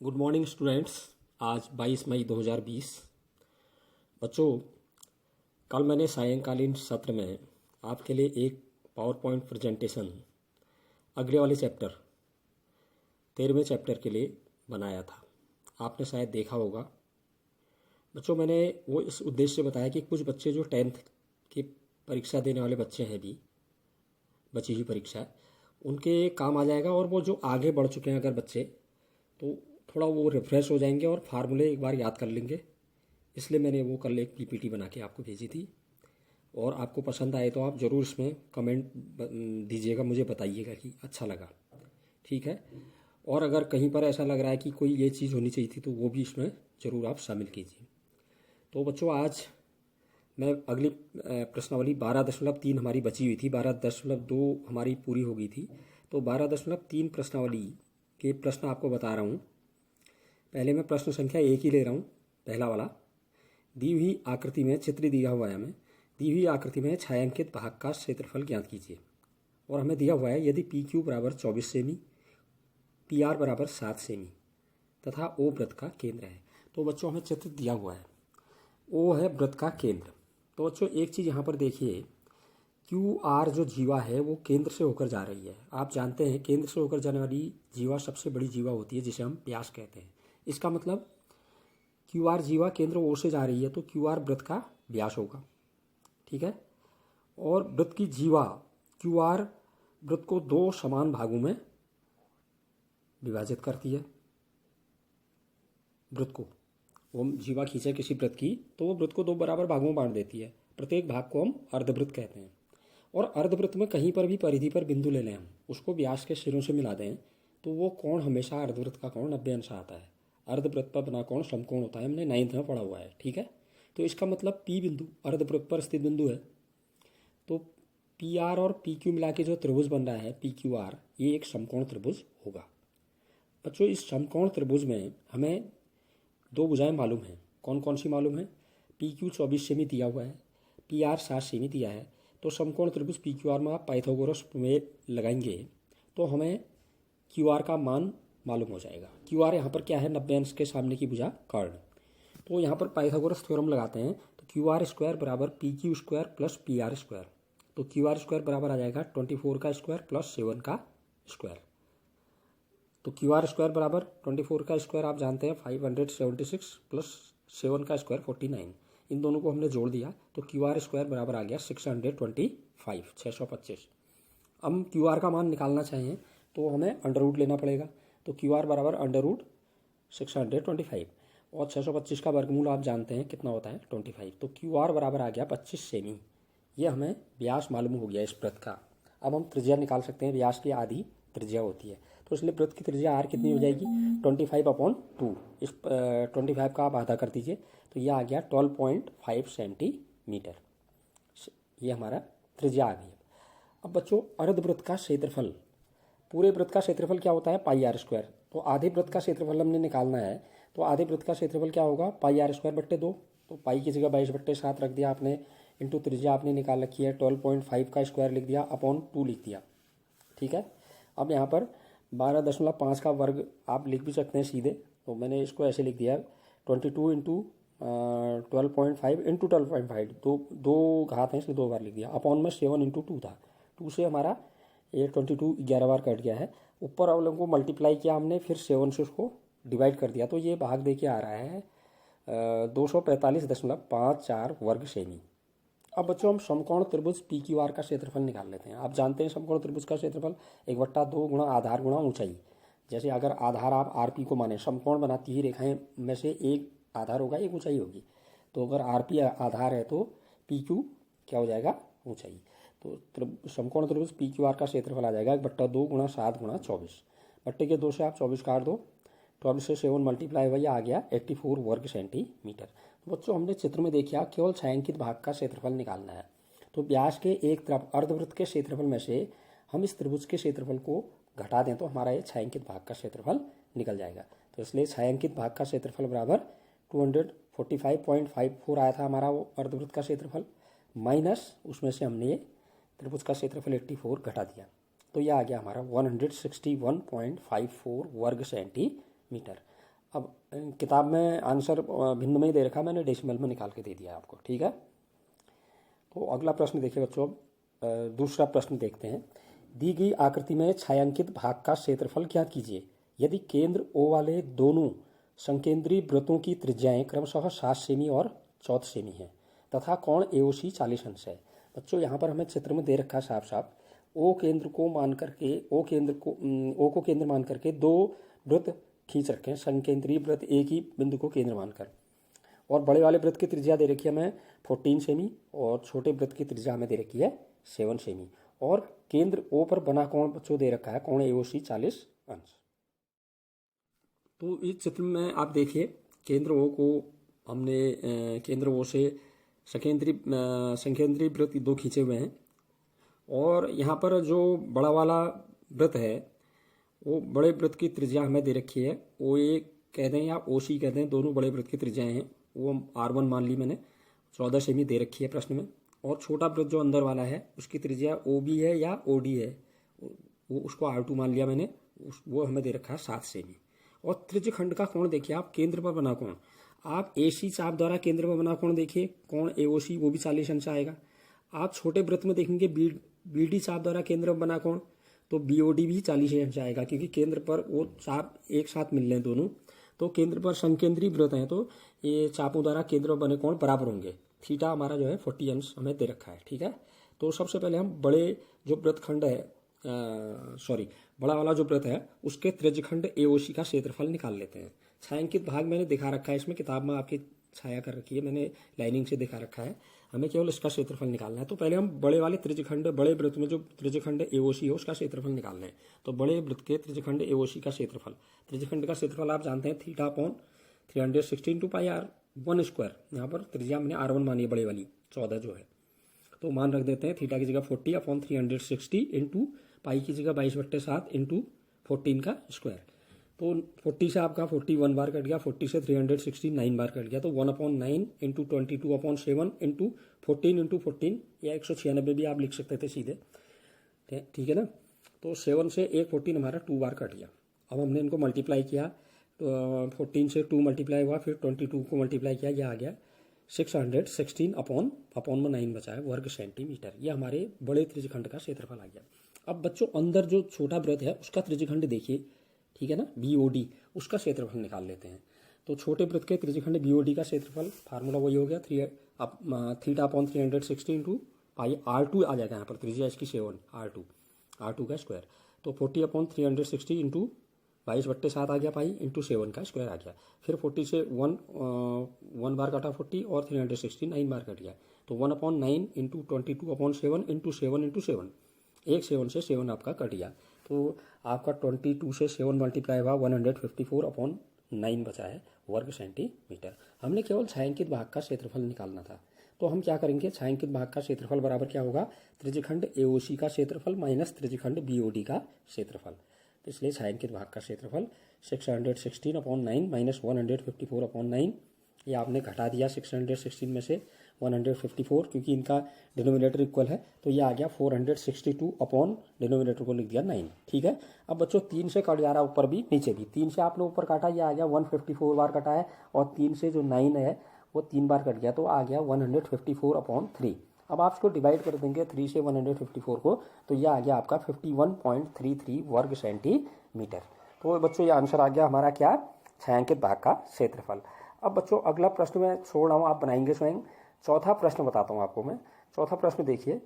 Good morning students. आज 22 मई 2020। बच्चों, कल मैंने सायंकालीन सत्र में आपके लिए एक पावर पॉइंट प्रेजेंटेशन अगले वाले चैप्टर 13वें चैप्टर के लिए बनाया था। आपने शायद देखा होगा। बच्चों, मैंने वो इस उद्देश्य से बताया कि कुछ बच्चे जो 10th की परीक्षा देने वाले बच्चे हैं, भी बची हुई परीक्षा, उनके काम आ जाएगा। और वो जो आगे बढ़ चुके हैं अगर बच्चे, तो थोड़ा वो रिफ़्रेश हो जाएंगे और फार्मूले एक बार याद कर लेंगे। इसलिए मैंने वो कल एक पीपीटी बना के आपको भेजी थी। और आपको पसंद आए तो आप ज़रूर इसमें कमेंट दीजिएगा, मुझे बताइएगा कि अच्छा लगा। ठीक है। और अगर कहीं पर ऐसा लग रहा है कि कोई ये चीज़ होनी चाहिए थी, तो वो भी इसमें ज़रूर आप शामिल कीजिए। तो बच्चों, आज मैं अगली प्रश्नावली 12.3 हमारी बची हुई थी, 12.2 हमारी पूरी हो गई थी। तो 12.3 प्रश्नावली के प्रश्न आपको बता रहा हूँ। पहले मैं प्रश्न संख्या 1 ही ले रहा हूँ। पहला वाला, दी हुई आकृति में चित्र दिया हुआ है हमें। दी हुई आकृति में छायांकित भाग का क्षेत्रफल ज्ञात कीजिए। और हमें दिया हुआ है यदि पी क्यू बराबर 24 सेमी, पी आर बराबर 7 सेमी तथा ओ वृत्त का केंद्र है। तो बच्चों, हमें चित्र दिया हुआ है, ओ है वृत्त का केंद्र। तो बच्चों, एक चीज़ यहाँ पर देखिए, क्यू आर जो जीवा है वो केंद्र से होकर जा रही है। आप जानते हैं केंद्र से होकर जाने वाली जीवा सबसे बड़ी जीवा होती है, जिसे हम व्यास कहते हैं। इसका मतलब क्यू आर जीवा केंद्र ओर से जा रही है, तो क्यू आर वृत्त का व्यास होगा। ठीक है। और वृत्त की जीवा क्यू आर वृत्त को दो समान भागों में विभाजित करती है। वृत्त को वो जीवा खींचे किसी वृत्त की, तो वो वृत्त को दो बराबर भागों में बांट देती है। प्रत्येक भाग को हम अर्धवृत्त कहते हैं। और अर्धवृत्त में कहीं पर भी परिधि पर बिंदु ले लें हम, उसको व्यास के सिरों से मिला दें, तो वो कोण हमेशा अर्धवृत्त का कोण 90 अंश आता है। अर्धवृत्त पर बना कोण समकोण होता है, हमने 9th में पढ़ा हुआ है। ठीक है। तो इसका मतलब पी बिंदु अर्धवृत्त पर स्थित बिंदु है। तो पी आर और पी क्यू मिला के जो त्रिभुज बन रहा है पी क्यू आर, ये एक समकोण त्रिभुज होगा। बच्चों, इस समकोण त्रिभुज में हमें दो भुजाएं मालूम हैं। कौन कौन सी मालूम है? पी क्यू 24 सेमी दिया हुआ है, पी आर 7 सेमी दिया है। तो समकोण त्रिभुज पी क्यू आर में आप पाइथागोरस प्रमेय लगाएंगे तो हमें क्यू आर का मान मालूम हो जाएगा। क्यू आर यहाँ पर क्या है? 90 अंश के सामने की भुजा कर्ण। तो यहाँ पर पाइथागोरस थ्योरम लगाते हैं, तो क्यू आर स्क्वायर बराबर P Q square plus P R square. तो क्यू आर स्क्वायर बराबर आ जाएगा 24 का स्क्वायर प्लस 7 का स्क्वायर। तो क्यू आर स्क्वायर बराबर 24 का स्क्वायर आप जानते हैं 576 प्लस 7 का स्क्वायर 49। इन दोनों को हमने जोड़ दिया तो क्यू आर स्क्वायर बराबर आ गया 625। अब हम क्यू आर का मान निकालना चाहें तो हमें अंडर रूट लेना पड़ेगा। तो क्यू आर बराबर अंडर रूट 625 और 625 का वर्गमूल आप जानते हैं कितना होता है? 25। तो क्यू आर बराबर आ गया 25 सेमी। ये हमें व्यास मालूम हो गया इस वृत्त का। अब हम त्रिज्या निकाल सकते हैं। व्यास की आधी त्रिज्या होती है, तो इसलिए वृत्त की त्रिज्या आर कितनी हो जाएगी? 25/2। इस 25 का आप आधा कर दीजिए, तो यह आ गया 12.5 सेंटीमीटर। ये हमारा त्रिज्या आ गई। अब बच्चों, अर्धवृत्त का क्षेत्रफल, पूरे वृत्त का क्षेत्रफल क्या होता है? पाई आर स्क्वायर। तो आधे वृत्त का क्षेत्रफल हमने निकालना है, तो आधे वृत्त का क्षेत्रफल क्या होगा? पाई आर स्क्वायर बट्टे 2। तो पाई की जगह 22/7 रख दिया आपने, इंटू त्रिज्या आपने निकाल रखी है 12.5 का स्क्वायर लिख दिया अपॉन 2 लिख दिया। ठीक है। अब यहाँ पर 12.5 का वर्ग आप लिख भी सकते हैं सीधे, तो मैंने इसको ऐसे लिख दिया 22 इंटू 12.5 इंटू 12.5, दो घात है इसलिए 2 बार लिख दिया। अपॉन में 7 इंटू 2 था, 2 से हमारा ये 22 11 बार कट गया है। ऊपर वालों को मल्टीप्लाई किया हमने, फिर 7 से उसको डिवाइड कर दिया, तो ये भाग दे के आ रहा है 245.54 वर्ग सेमी। अब बच्चों, हम समकोण त्रिभुज पी क्यू आर का क्षेत्रफल निकाल लेते हैं। आप जानते हैं समकोण त्रिभुज का क्षेत्रफल 1/2 गुणा आधार गुणा ऊंचाई। जैसे अगर आधार आप आर पी को माने, समकोण बनाती ही रेखाएं में से एक आधार होगा, एक ऊंचाई होगी। तो अगर आर पी आधार है तो पी क्यू क्या हो जाएगा? ऊंचाई। तो समकोण त्रिभुज पी क्यू आर का क्षेत्रफल आ जाएगा 1/2 गुणा 7 गुणा 24। बट्टे के 2 से आप 24 काट दो, 24 से 7 मल्टीप्लाई हुआ, आ गया 84 वर्ग सेंटीमीटर। तो बच्चों, हमने चित्र में देखा केवल छायांकित भाग का क्षेत्रफल निकालना है। तो व्यास के एक तरफ अर्धवृत्त के क्षेत्रफल में से हम इस त्रिभुज के क्षेत्रफल को घटा दें तो हमारा ये छायांकित भाग का क्षेत्रफल निकल जाएगा। तो इसलिए छायांकित भाग का क्षेत्रफल बराबर 245.54 आया था हमारा वो अर्धवृत्त का क्षेत्रफल, माइनस उसमें से हमने ये त्रिभुज का क्षेत्रफल 84 घटा दिया, तो यह आ गया हमारा 161.54 वर्ग सेंटीमीटर। अब किताब में आंसर भिन्न में ही दे रखा, मैंने डेसिमल में निकाल के दे दिया आपको, ठीक है। तो अगला प्रश्न देखिए बच्चों, अब दूसरा प्रश्न देखते हैं। दी गई आकृति में छायांकित भाग का क्षेत्रफल ज्ञात कीजिए यदि केंद्र ओ वाले दोनों संकेंद्रीय वृत्तों की त्रिज्याएं क्रमशः 7 सेमी और 14 सेमी है तथा कोण एओसी 40 अंश है। बच्चों यहाँ पर हमें चित्र में दे रखा है साफ साफ, ओ केंद्र को मान करके ओ को केंद्र मान करके दो वृत्त खींच रखे हैं, संकेंद्रीय वृत्त एक ही बिंदु को केंद्र मानकर, और बड़े वाले वृत्त की त्रिज्या दे रखी है हमें 14 सेमी और छोटे वृत्त की त्रिज्या हमें दे रखी है 7 सेमी, और केंद्र ओ पर बना कोण बच्चों दे रखा है कोण एओसी 40 अंश। तो इस चित्र में आप देखिए, केंद्र ओ को हमने केंद्र ओ से संकेंद्रीय वृत्त दो खींचे हुए हैं, और यहाँ पर जो बड़ा वाला वृत्त है वो बड़े वृत्त की त्रिज्या हमें दे रखी है, ओ ए कह दें या ओ सी कह दें, दोनों बड़े वृत्त की त्रिज्याएं हैं, वो R1 मान ली मैंने 14 सेमी दे रखी है प्रश्न में, और छोटा वृत्त जो अंदर वाला है उसकी त्रिज्या ओ बी है या ओ डी है, वो उसको R2 मान लिया मैंने, वो हमें दे रखा है 7 सेमी। और त्रिज्यखंड का कोण देखिए आप, केंद्र पर बना कोण, आप AC चाप द्वारा केंद्र पर बना कोण देखिए, कोण AOC वो भी 40 अंश आएगा। आप छोटे वृत्त में देखेंगे BD चाप द्वारा केंद्र पर बना कोण, तो BOD भी 40 अंश आएगा, क्योंकि केंद्र पर वो चाप एक साथ मिल रहे हैं दोनों, तो केंद्र पर संकेंद्रीय वृत्त हैं, तो ये चापों द्वारा केंद्र पर बने कोण बराबर होंगे। थीटा हमारा जो है 40 अंश हमें दे रखा है, ठीक है। तो सबसे पहले हम बड़े जो वृत्तखंड है बड़ा वाला जो वृत्त है उसके त्रिज्यखंड एओसी का क्षेत्रफल निकाल लेते हैं। छायांकित भाग मैंने दिखा रखा है, इसमें किताब में आपकी छाया कर रखी है, मैंने लाइनिंग से दिखा रखा है, हमें केवल इसका क्षेत्रफल निकालना है। तो पहले हम बड़े वाले त्रिज्यखंड, बड़े वृत्त में जो त्रिज्यखंड एओसी है उसका क्षेत्रफल निकालना है। तो बड़े वृत्त के त्रिज्यखंड एओसी का क्षेत्रफल, त्रिज्यखंड का क्षेत्रफल आप जानते हैं theta upon 360 into pi R1 square, यहाँ पर त्रिज्या मैंने R1 मानी है बड़े वाली 14 जो है, तो मान रख देते हैं थीटा की जगह 40 अपॉन 360 इंटू पाई की जगह 22/7 इंटू 14 का स्क्वायर। तो 40 से आपका 41 बार कट गया, 40 से 360 9 बार कट गया, तो 1/9 इंटू 22/7 इंटू 14 इंटू 14 या 196 भी आप लिख सकते थे सीधे, ठीक है ना। तो 7 से 14 हमारा 2 बार कट गया। अब हमने इनको मल्टीप्लाई किया, तो 14 से 2 मल्टीप्लाई हुआ, फिर 22 को मल्टीप्लाई किया, यह आ गया 616 अपॉन में 9 बचा है वर्ग सेंटीमीटर। ये हमारे बड़े त्रिज्यखंड का क्षेत्रफल आ गया। अब बच्चों अंदर जो छोटा वृत्त है उसका त्रिज्यखंड देखिए, ठीक है ना, BOD, उसका क्षेत्रफल निकाल लेते हैं। तो छोटे वृत्त के त्रिज्यखंड BOD का क्षेत्रफल फार्मूला वही हो गया theta upon 360 into pi R2 आ जाएगा, यहाँ पर त्रिज्या इसकी 7 R2 का स्क्वायर, तो 40 अपॉन 360 इंटू 22/7 आ गया पाई इंटू 7 का स्क्वायर आ गया। फिर 40 से 1 बार कटा 40 और 360 9 बार कट गया, तो 1/9 इंटू 22/7 इंटू 7 इंटू 7, एक 7 से 7 आपका कट गया, तो आपका 22 से 7 मल्टीप्लाई हुआ 154/9 बचा है वर्ग सेंटीमीटर। हमने केवल छायांकित भाग का क्षेत्रफल निकालना था, तो हम क्या करेंगे, छायांकित भाग का क्षेत्रफल बराबर क्या होगा, त्रिज्यखंड एओसी का क्षेत्रफल माइनस त्रिज्यखंड BOD का क्षेत्रफल। तो इसलिए छायांकित भाग का क्षेत्रफल 616/9 माइनस 154/9, ये आपने घटा दिया 616 में से 154, क्योंकि इनका डिनोमिनेटर इक्वल है, तो ये आ गया 462 अपॉन डिनोमिनेटर को लिख दिया 9, ठीक है। अब बच्चों 3 से कट जा रहा है ऊपर भी नीचे भी, 3 से आपने ऊपर काटा, ये आ गया 154 बार कटा है, और 3 से जो 9 है वो 3 बार कट गया, तो आ गया 154/3। अब आप इसको डिवाइड कर देंगे 3 से 154 को, तो यह आ गया आपका 51.33 वर्ग सेंटीमीटर। तो बच्चों ये आंसर आ गया हमारा क्या, छायांकित भाग का क्षेत्रफल। अब बच्चों अगला प्रश्न मैं छोड़ रहा हूँ, आप बनाएंगे स्वयं। चौथा प्रश्न बताता हूँ आपको मैं। चौथा प्रश्न देखिए,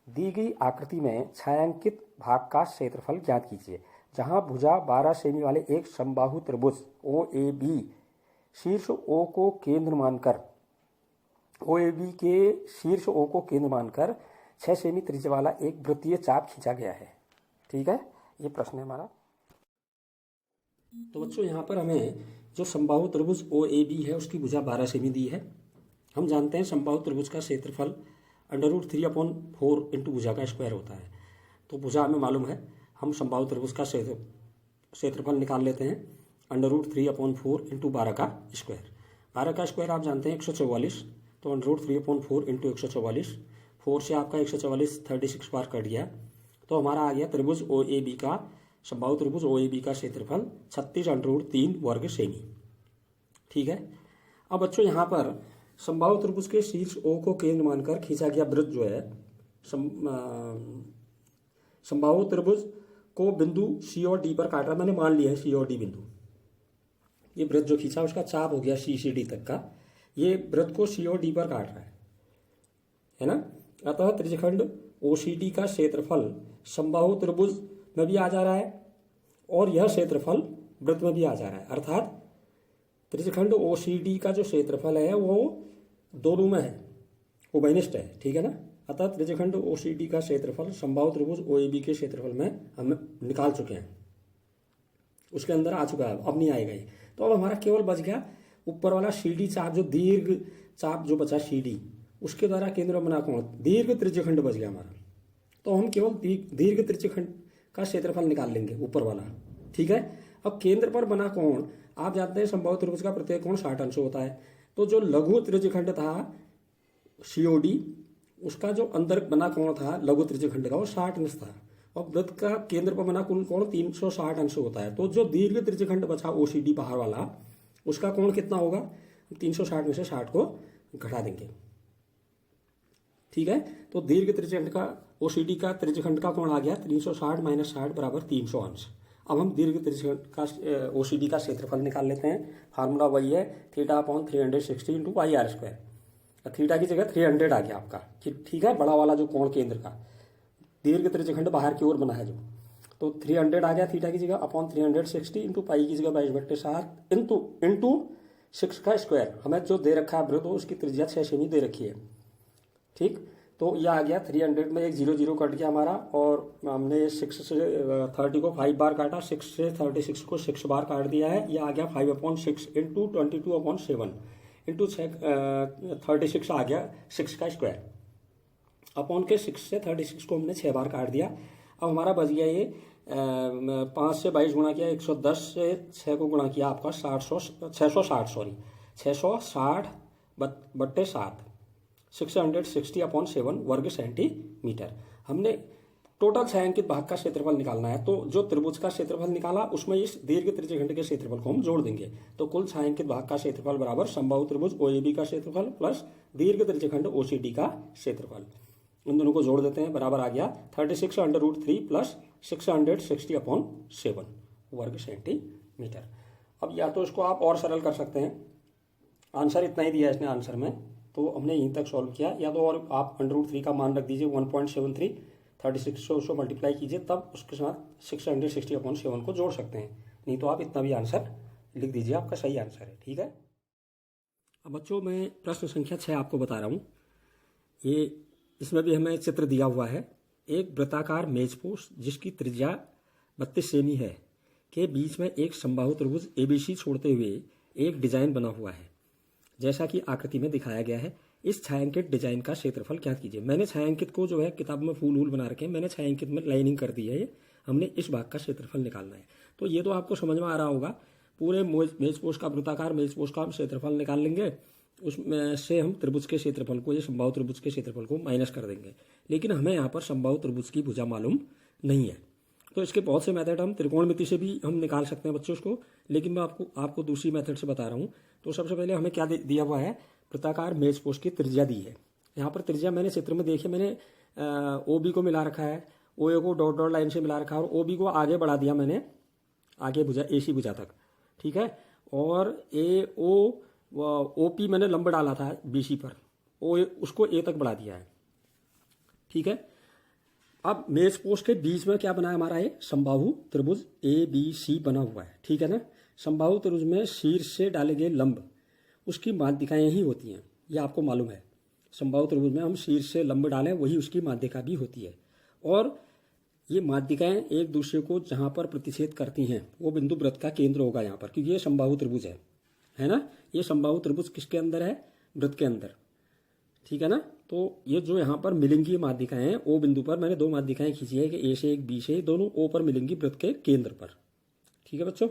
दी गई आकृति में छायांकित भाग का क्षेत्रफल ज्ञात कीजिए जहाँ भुजा 12 सेमी वाले एक समबाहु त्रिभुज OAB शीर्ष O को केंद्र मानकर OAB के शीर्ष O को केंद्र मानकर 6 सेमी त्रिज्या वाला एक वृत्तीय चाप खींचा गया है, ठीक है। ये प्रश्न है हमारा। तो बच्चों यहाँ पर हमें जो समबाहु त्रिभुज OAB है उसकी भुजा 12 सेमी दी है। हम जानते हैं समबाहु त्रिभुज का क्षेत्रफल √3/4 इंटू भुजा का स्क्वायर होता है, तो भुजा हमें मालूम है, हम समबाहु त्रिभुज का क्षेत्रफल निकाल लेते हैं √3/4 इंटू 12 का स्क्वायर। 12 का स्क्वायर आप जानते हैं 144, तो √3/4 इंटू 144, 4 से आपका 144 36 बार कट गया, तो हमारा आ गया त्रिभुज OAB का, समबाहु त्रिभुज OAB का क्षेत्रफल 36 √3 वर्ग सेमी, ठीक है। अब बच्चों यहाँ पर समबाहु त्रिभुज के शीर्ष ओ को केंद्र मानकर खींचा गया वृत्त जो है समबाहु त्रिभुज को बिंदु सी और डी पर काट रहा है। मैंने मान लिया है सी और डी बिंदु। ये वृत्त जो खींचा उसका चाप हो गया सी से डी तक का। ये वृत्त को सी और डी पर काट रहा है ना। अतः त्रिज्यखंड ओसीडी का क्षेत्रफल समबाहु त्रिभुज में भी आ जा रहा है और यह क्षेत्रफल वृत्त में भी आ जा रहा है। अर्थात त्रिज्यखंड ओसीडी का जो क्षेत्रफल है वो दोनों में है, वो उभयनिष्ठ है, ठीक है ना। अतः त्रिज्यखंड ओसीडी का क्षेत्रफल समबाहु त्रिभुज ओएबी के क्षेत्रफल में हम निकाल चुके हैं, उसके अंदर आ चुका है, अब नहीं आएगा ये। तो अब हमारा केवल बच गया ऊपर वाला सीडी चाप, जो दीर्घ चाप जो बचा सीडी, उसके द्वारा केंद्र बना कोण दीर्घ त्रिज्यखंड बच गया हमारा। तो हम केवल दीर्घ त्रिज्यखंड का क्षेत्रफल निकाल लेंगे ऊपर वाला, ठीक है। अब केंद्र पर बना कोण, आप जानते हैं समबाहु त्रिभुज का प्रत्येक कोण 60 अंश होता है। तो जो लघु त्रिज्यखंड था सीओडी, उसका जो अंदर बना कोण था लघु त्रिज्यखंड का वो 60 अंश था। और वृत्त का केंद्र पर बना कुल कोण 360 अंश होता है। तो जो दीर्घ त्रिज्यखंड बचा ओसीडी बाहर वाला, उसका कोण कितना होगा, 360 में से 60 को घटा देंगे, ठीक है। तो दीर्घ त्रिज्यखंड का ओसीडी का त्रिज्यखंड का कोण आ गया 360 माइनस 60 बराबर 300 अंश। अब हम दीर्घ त्रिज्यखंड का ओसीडी का क्षेत्रफल निकाल लेते हैं। फार्मूला वही है θ/360 into pi R square. Theta की जगह 300 आ गया आपका, ठीक है। बड़ा वाला जो कोण केंद्र का दीर्घ त्रिज्यखंड बाहर की ओर बना है जो, तो 300 आ गया थीटा की जगह अपॉन 360 इंटू पाई की जगह 22/7 इंटू 6 का स्क्वायर। हमें जो दे रखा है वृत्त उसकी त्रिज्या 6 सेमी दे रखी है, ठीक। तो यह आ गया 300 में एक 0 कट गया हमारा, और हमने 6 से 30 को 5 बार काटा, 6 से 36 को 6 बार काट दिया है। यह आ गया 5/6 इंटू 22/7 इंटू 36 आ गया 6 का स्क्वायर अपॉन के 6 से 36 को हमने 6 बार काट दिया। अब हमारा बच गया ये 5 से 22 गुणा किया, 110 से 6 को गुणा किया आपका 660/7 660/7 वर्ग सेंटीमीटर। हमने टोटल छायांकित भाग का क्षेत्रफल निकालना है। तो जो त्रिभुज का क्षेत्रफल निकाला उसमें इस दीर्घ त्रिज्यखंड के क्षेत्रफल को हम जोड़ देंगे। तो कुल छायांकित भाग का क्षेत्रफल बराबर समबाहु त्रिभुज ओएबी का क्षेत्रफल प्लस दीर्घ त्रिज्यखंड ओसीडी का क्षेत्रफल। इन दोनों को जोड़ देते हैं, बराबर आ गया 36/3 प्लस 660/7 वर्ग सेंटीमीटर। अब या तो इसको आप और सरल कर सकते हैं, आंसर इतना ही दिया है इसने आंसर में, तो हमने यहीं तक सॉल्व किया। या तो और आप √3 का मान रख दीजिए 1.73, 36 से उसको मल्टीप्लाई कीजिए, तब उसके साथ 660/7 को जोड़ सकते हैं। नहीं तो आप इतना भी आंसर लिख दीजिए, आपका सही आंसर है, ठीक है। अब बच्चों मैं प्रश्न संख्या 6 आपको बता रहा हूँ। ये इसमें भी हमें चित्र दिया हुआ है। एक वृत्ताकार मेजपोश जिसकी त्रिज्या 32 सेमी है के बीच में एक समबाहु त्रिभुज एबीसी छोड़ते हुए एक डिजाइन बना हुआ है, जैसा कि आकृति में दिखाया गया है। इस छायांकित डिजाइन का क्षेत्रफल ज्ञात कीजिए। मैंने छायांकित को जो है किताब में फूल बना रखे हैं, मैंने छायांकित में लाइनिंग कर दी है। हमने इस भाग का क्षेत्रफल निकालना है। तो ये तो आपको समझ में आ रहा होगा। पूरे मेजपोश का वृत्ताकार मेजपोश का हम क्षेत्रफल निकाल लेंगे, उसमें से हम त्रिभुज के क्षेत्रफल को, ये समबाहु त्रिभुज के क्षेत्रफल को माइनस कर देंगे। लेकिन हमें यहाँ पर समबाहु त्रिभुज की भुजा मालूम नहीं है, तो इसके बहुत से मेथड हम त्रिकोणमिति से भी हम निकाल सकते हैं बच्चों उसको, लेकिन मैं आपको दूसरी मेथड से बता रहा हूँ। तो सबसे पहले हमें क्या दिया हुआ है, वृत्ताकार मेजपोश की त्रिज्या दी है। यहाँ पर त्रिज्या मैंने चित्र में देखी, मैंने OB को मिला रखा है, OA co dot dot line से मिला रखा है, और OB को आगे बढ़ा दिया मैंने, आगे भुजा AC भुजा तक, ठीक है। और OP मैंने लंब डाला था BC पर, उसको A तक बढ़ा दिया है, ठीक है। अब मेजपोश के बीच में क्या बना है हमारा, ये समबाहु त्रिभुज ABC बना हुआ है, ठीक है ना। समबाहु त्रिभुज में शीर्ष से डाले गए लंब उसकी माध्यिकाएं ही होती हैं, ये आपको मालूम है। समबाहु त्रिभुज में हम शीर्ष से लंब डालें वही उसकी माध्यिका भी होती है, और ये माध्यिकाएं एक दूसरे को जहां पर प्रतिच्छेद करती हैं वो बिंदु वृत्त का केंद्र होगा यहाँ पर, क्योंकि ये समबाहु त्रिभुज है ना। ये समबाहु त्रिभुज किसके अंदर है, वृत्त के अंदर, ठीक है ना। तो ये जो यहाँ पर मिलेंगी माध्यिकाएं हैं, O बिंदु पर मैंने 2 माध्यिकाएं खींची है कि A से एक B से, दोनों O पर मिलेंगी वृत्त के केंद्र पर, ठीक है बच्चों।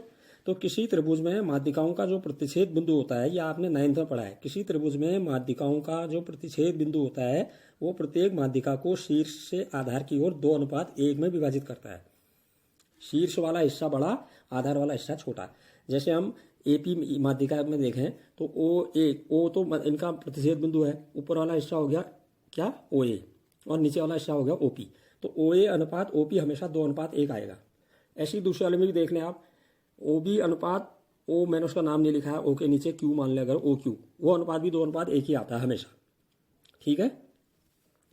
तो किसी त्रिभुज में माध्यिकाओं का जो प्रतिच्छेद बिंदु होता है, ये आपने 9th में पढ़ा है। किसी त्रिभुज में माध्यिकाओं का जो प्रतिच्छेद बिंदु होता है वो प्रत्येक माध्यिका को शीर्ष से आधार की ओर 2:1 में विभाजित करता है। शीर्ष वाला हिस्सा बड़ा, आधार वाला हिस्सा छोटा। जैसे हम एपी माध्यिका में देखें तो ओ तो इनका प्रतिच्छेद बिंदु है, ऊपर वाला हिस्सा हो गया क्या ओ ए और नीचे वाला हिस्सा हो गया ओ पी। तो ओ ए अनुपात ओ पी हमेशा 2:1 आएगा। ऐसी दूसरे वाले में भी देख लें आप, ओ बी अनुपात ओ, मैंने उसका नाम नहीं लिखा है, ओ के नीचे क्यू मान लें अगर ओ क्यू, वो अनुपात भी 2:1 ही आता है हमेशा। ठीक है,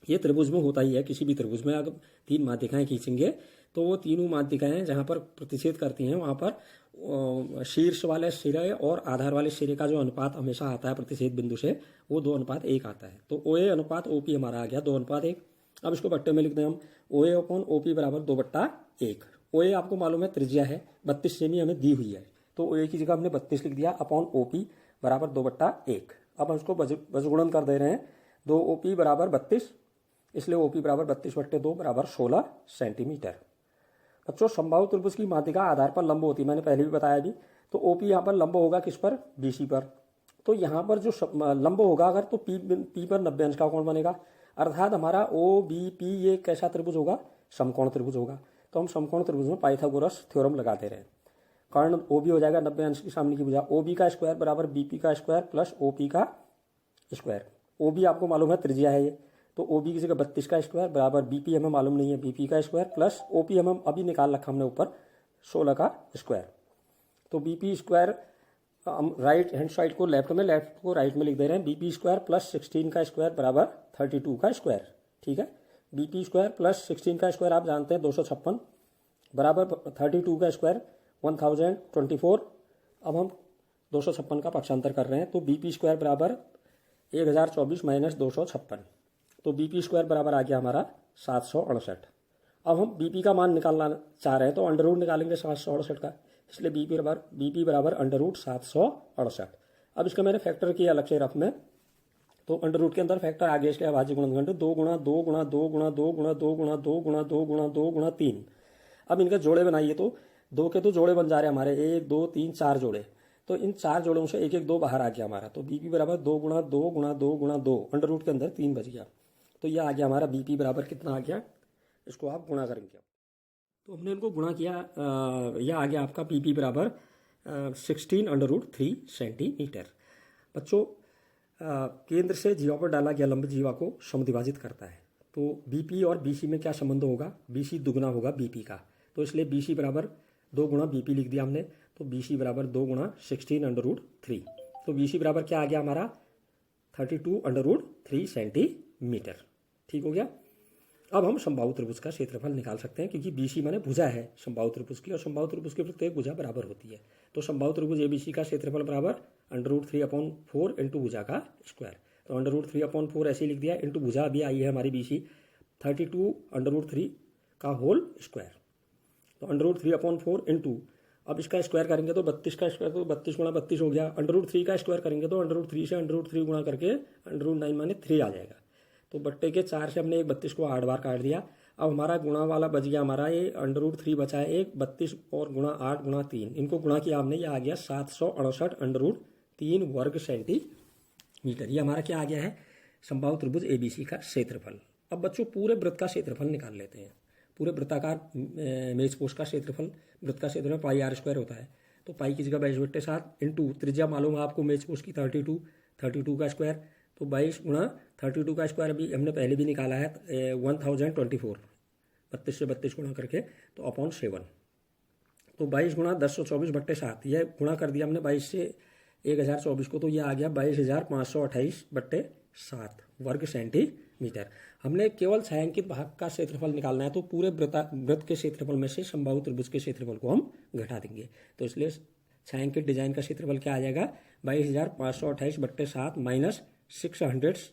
ये त्रिभुज में होता ही है, किसी भी त्रिभुज में अगर 3 माध्यिकाएं खींचेंगे तो वो तीनों माध्यिकाएं जहां पर प्रतिच्छेद करती हैं वहां पर शीर्ष वाले सिरे और आधार वाले सिरे का जो अनुपात हमेशा आता है प्रतिच्छेद बिंदु से, वो 2:1 आता है। तो ओ ए अनुपात ओ पी हमारा आ गया 2:1। अब इसको बट्टे में लिख दें हम, ओ ए अपॉन ओ पी बराबर 2/1। ओ ए आपको मालूम है त्रिज्या है, 32 सेमी हमें दी हुई है, तो ओ ए की जगह हमने 32 लिख दिया अपॉन ओ पी बराबर 2/1। अब हम इसको बजगुणन कर दे रहे हैं, 2 ओ पी बराबर 32, इसलिए ओ पी बराबर 32/2 बराबर 16 सेंटीमीटर। बच्चों संबाहु त्रिभुज की माध्यिका आधार पर लंब होती है, मैंने पहले भी बताया भी। तो ओ पी यहाँ पर लंब होगा किस पर, बीसी पर। तो यहाँ पर जो लंब होगा अगर, तो पी पर 90 अंश का कोण बनेगा, अर्थात हमारा ओ बी पी ये कैसा त्रिभुज होगा, समकोण त्रिभुज होगा। तो हम समकोण त्रिभुज में पाइथागोरस थ्योरम लगाते रहे। कर्ण ओ बी हो जाएगा 90 अंश की सामने की भुजा, ओ बी का स्क्वायर बराबर बी पी का स्क्वायर प्लस ओ पी का स्क्वायर। ओ बी आपको मालूम है त्रिज्या है ये, तो ओ बी की जगह 32 का स्क्वायर बराबर बी पी हमें मालूम नहीं है, बी पी का स्क्वायर प्लस ओ पी हमें अभी निकाल रखा हमने ऊपर 16 का स्क्वायर। तो बी पी स्क्वायर हम राइट हैंड साइड को लेफ्ट में, लेफ्ट को राइट में लिख दे रहे हैं, बी पी स्क्वायर प्लस 16 का स्क्वायर बराबर 32 का स्क्वायर। ठीक है, बी पी स्क्वायर प्लस 16 का स्क्वायर आप जानते हैं 256 बराबर 32 का स्क्वायर 1024। अब हम 256 का पक्षांतर कर रहे हैं, तो बी पी स्क्वायर बराबर 1024 माइनस 256, तो बी पी स्क्वायर बराबर आ गया हमारा 768। अब हम बी पी का मान निकालना चाह रहे हैं, तो अंडर रूट निकालेंगे 768 का, इसलिए बी पी बराबर अंडर रूट 768। अब इसका मैंने फैक्टर किया अलग से रफ में, तो अंडर रूट के अंदर फैक्टर आ गया, इसलिए अभाज्य गुणनखंड 2 गुणा 2 गुणा 2 गुणा 2 गुणा 2 गुणा 2 गुणा 2 गुणा 2 गुणा 3। अब इनके जोड़े बनाइए, तो 2 के तो जोड़े बन जा रहे हैं हमारे, 1 2 3 4 जोड़े, तो इन 4 जोड़ों से 1 1 2 बाहर आ गया हमारा, तो बी पी बराबर 2 गुणा 2 गुणा 2 गुणा 2, अंडर रूट के अंदर 3 बच गया। तो यह आ गया हमारा बी पी बराबर कितना आ गया, इसको आप गुणा करेंगे। तो हमने इनको गुणा किया, यह आ गया आपका पी पी बराबर 16√3 सेंटीमीटर। बच्चों केंद्र से जीवा पर डाला गया लंब जीवा को समद्विभाजित करता है, तो बी पी और बी सी में क्या संबंध होगा, बी सी दुगुना होगा बी पी का, तो इसलिए बी सी बराबर 2 गुणा बी पी लिख दिया हमने, तो बी सी बराबर 2 गुणा 16√3। तो बी सी बराबर क्या आ गया हमारा 32√3 सेंटीमीटर। ठीक हो गया। अब हम समबाहु त्रिभुज का क्षेत्रफल निकाल सकते हैं, क्योंकि बीसी माने भुजा है समबाहु त्रिभुज की, और समबाहु त्रिभुज की प्रत्येक भुजा बराबर होती है। तो समबाहु त्रिभुज एबीसी का क्षेत्रफल बराबर √3/4 इंटू भुजा का स्क्वायर। तो √3/4 ऐसे लिख दिया, इंटू भुजा अभी आई है हमारी बीसी 32√3 का होल स्क्वायर। तो √3/4 इंटू, अब इसका स्क्वायर करेंगे तो 32 का स्क्वायर, तो 32 गुणा 32 हो गया। √3 का स्क्वायर करेंगे तो √3 से √3 गुणा करके √9 माने 3 आ जाएगा। तो बट्टे के 4 से हमने 32 को 8 बार काट दिया। अब हमारा गुणा वाला बच गया हमारा, ये √3 बचा है एक, 32 और गुणा 8 गुणा 3, इनको गुणा किया हमने, ये आ गया 768 √3 वर्ग सेंटीमीटर। ये हमारा क्या आ गया है, समबाहु त्रिभुज एबीसी का क्षेत्रफल। अब बच्चों पूरे वृत्त का क्षेत्रफल निकाल लेते हैं। पूरे वृत्ताकार मेजपोष का क्षेत्रफल, वृत्त का क्षेत्रफल πr² होता है, तो पाई की जगह 22/7 इंटू त्रिज्या मालूम है आपको मेजपोष की 32 का स्क्वायर, तो 22 गुणा 32 का स्क्वायर अभी हमने पहले भी निकाला है 1024, 32 से 32 गुणा करके, तो अपॉन 7। तो 22 गुणा 1024/7, यह गुणा कर दिया हमने 22 से 1024 को, तो यह आ गया 22,528/7 वर्ग सेंटीमीटर। हमने केवल छायांकित भाग का क्षेत्रफल निकालना है, तो पूरे वृत्त के क्षेत्रफल में से समबाहु त्रिभुज के क्षेत्रफल को हम घटा देंगे। तो इसलिए छायांकित डिजाइन का क्षेत्रफल क्या आ जाएगा, 22,528/7 माइनस 768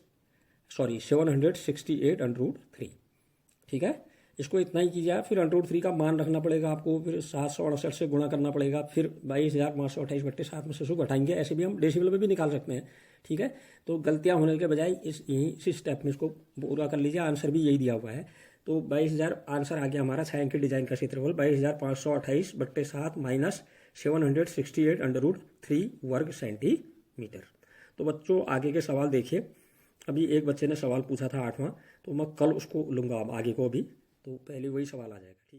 ठीक है। इसको इतना ही कीजिए, फिर √3 का मान रखना पड़ेगा आपको, फिर 768 से गुणा करना पड़ेगा, फिर 22,528/7 में से उसको घटाएंगे। ऐसे भी हम डेसिमल में भी निकाल सकते हैं, ठीक है। तो गलतियां होने के बजाय इसी स्टेप में इसको पूरा कर लीजिए, आंसर भी यही दिया हुआ है। तो 22,000 आंसर आ गया हमारा छायांकित डिजाइन का क्षेत्रफल 22,528/7 माइनस 768 वर्ग सेंटीमीटर। तो बच्चों आगे के सवाल देखिए। अभी एक बच्चे ने सवाल पूछा था 8वां, तो मैं कल उसको लूँगा आगे को, अभी तो पहले वही सवाल आ जाएगा, ठीक है।